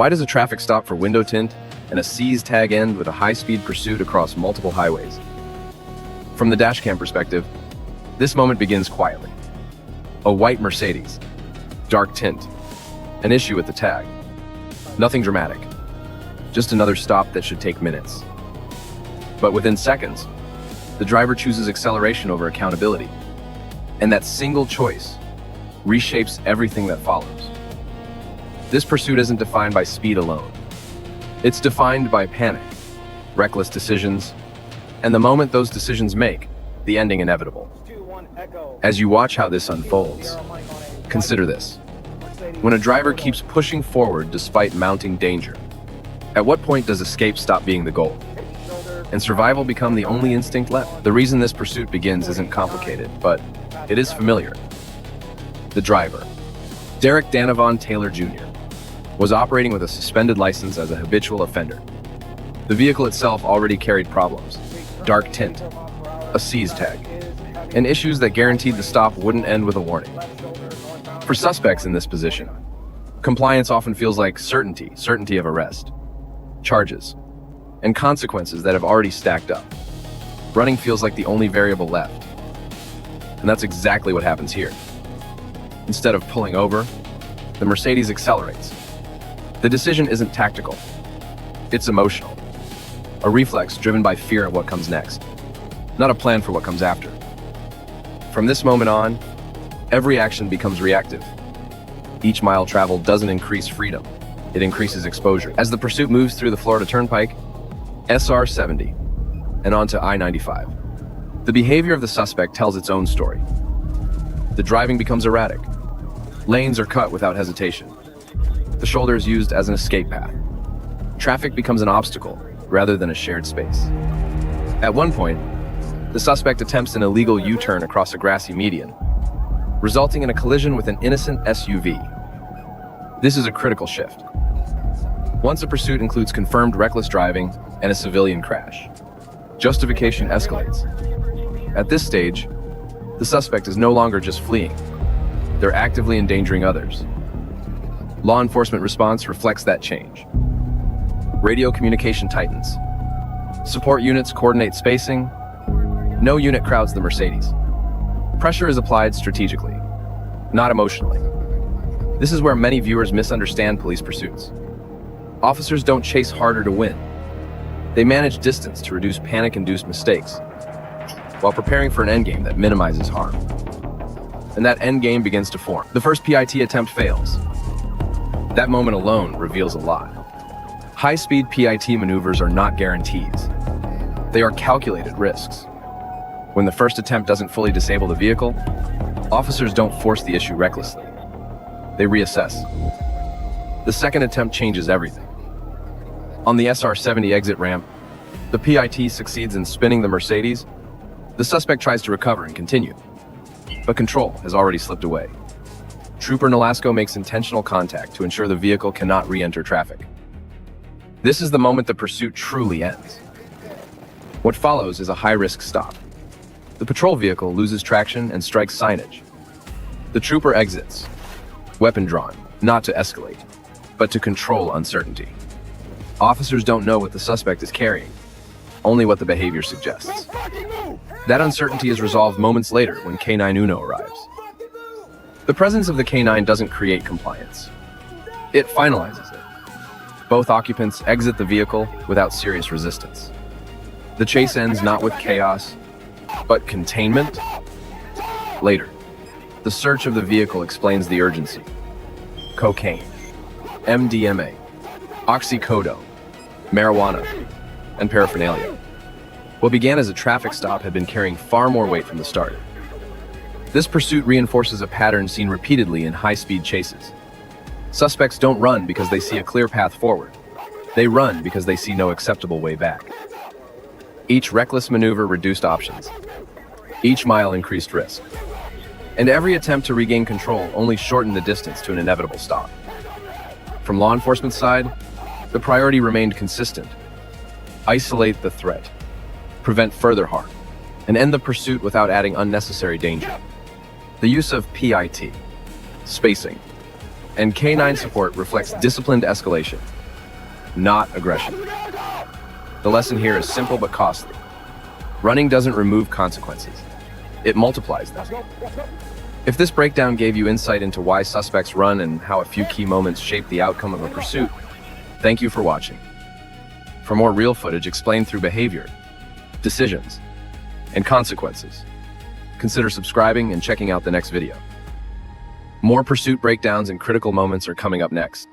Why does a traffic stop for window tint and a C's tag end with a high-speed pursuit across multiple highways? From the dashcam perspective, this moment begins quietly. A white Mercedes, dark tint, an issue with the tag. Nothing dramatic, just another stop that should take minutes. But within seconds, the driver chooses acceleration over accountability. And that single choice reshapes everything that follows. This pursuit isn't defined by speed alone. It's defined by panic, reckless decisions, and the moment those decisions make the ending inevitable. As you watch how this unfolds, consider this. When a driver keeps pushing forward despite mounting danger, at what point does escape stop being the goal and survival become the only instinct left? The reason this pursuit begins isn't complicated, but it is familiar. The driver, Derek Danavon Taylor Jr., was operating with a suspended license as a habitual offender. The vehicle itself already carried problems: dark tint, a C's tag, and issues that guaranteed the stop wouldn't end with a warning. For suspects in this position, compliance often feels like certainty of arrest, charges, and consequences that have already stacked up. Running feels like the only variable left. And that's exactly what happens here. Instead of pulling over, the Mercedes accelerates. The decision isn't tactical, it's emotional. A reflex driven by fear of what comes next, not a plan for what comes after. From this moment on, every action becomes reactive. Each mile traveled doesn't increase freedom, it increases exposure. As the pursuit moves through the Florida Turnpike, SR 70, and onto I-95, the behavior of the suspect tells its own story. The driving becomes erratic. Lanes are cut without hesitation. The shoulder is used as an escape path. Traffic becomes an obstacle rather than a shared space. At one point, the suspect attempts an illegal U-turn across a grassy median, resulting in a collision with an innocent SUV. This is a critical shift. Once a pursuit includes confirmed reckless driving and a civilian crash, justification escalates. At this stage, the suspect is no longer just fleeing. They're actively endangering others. Law enforcement response reflects that change. Radio communication tightens. Support units coordinate spacing. No unit crowds the Mercedes. Pressure is applied strategically, not emotionally. This is where many viewers misunderstand police pursuits. Officers don't chase harder to win. They manage distance to reduce panic-induced mistakes, while preparing for an endgame that minimizes harm. And that endgame begins to form. The first PIT attempt fails. That moment alone reveals a lot. High-speed PIT maneuvers are not guarantees. They are calculated risks. When the first attempt doesn't fully disable the vehicle, officers don't force the issue recklessly. They reassess. The second attempt changes everything. On the SR 70 exit ramp, the PIT succeeds in spinning the Mercedes. The suspect tries to recover and continue, but control has already slipped away. Trooper Nolasco makes intentional contact to ensure the vehicle cannot re-enter traffic. This is the moment the pursuit truly ends. What follows is a high-risk stop. The patrol vehicle loses traction and strikes signage. The trooper exits, weapon drawn, not to escalate, but to control uncertainty. Officers don't know what the suspect is carrying, only what the behavior suggests. That uncertainty is resolved moments later when K9 Uno arrives. The presence of the K9 doesn't create compliance. It finalizes it. Both occupants exit the vehicle without serious resistance. The chase ends not with chaos, but containment. Later, the search of the vehicle explains the urgency. Cocaine, MDMA, oxycodone, marijuana, and paraphernalia. What began as a traffic stop had been carrying far more weight from the start. This pursuit reinforces a pattern seen repeatedly in high-speed chases. Suspects don't run because they see a clear path forward. They run because they see no acceptable way back. Each reckless maneuver reduced options. Each mile increased risk. And every attempt to regain control only shortened the distance to an inevitable stop. From law enforcement's side, the priority remained consistent. Isolate the threat, prevent further harm, and end the pursuit without adding unnecessary danger. The use of PIT, spacing, And K9 support reflects disciplined escalation, not aggression. The lesson here is simple but costly. Running doesn't remove consequences. It multiplies them. If this breakdown gave you insight into why suspects run and how a few key moments shape the outcome of a pursuit, thank you for watching. For more real footage explained through behavior, decisions, and consequences, consider subscribing and checking out the next video. More pursuit breakdowns and critical moments are coming up next.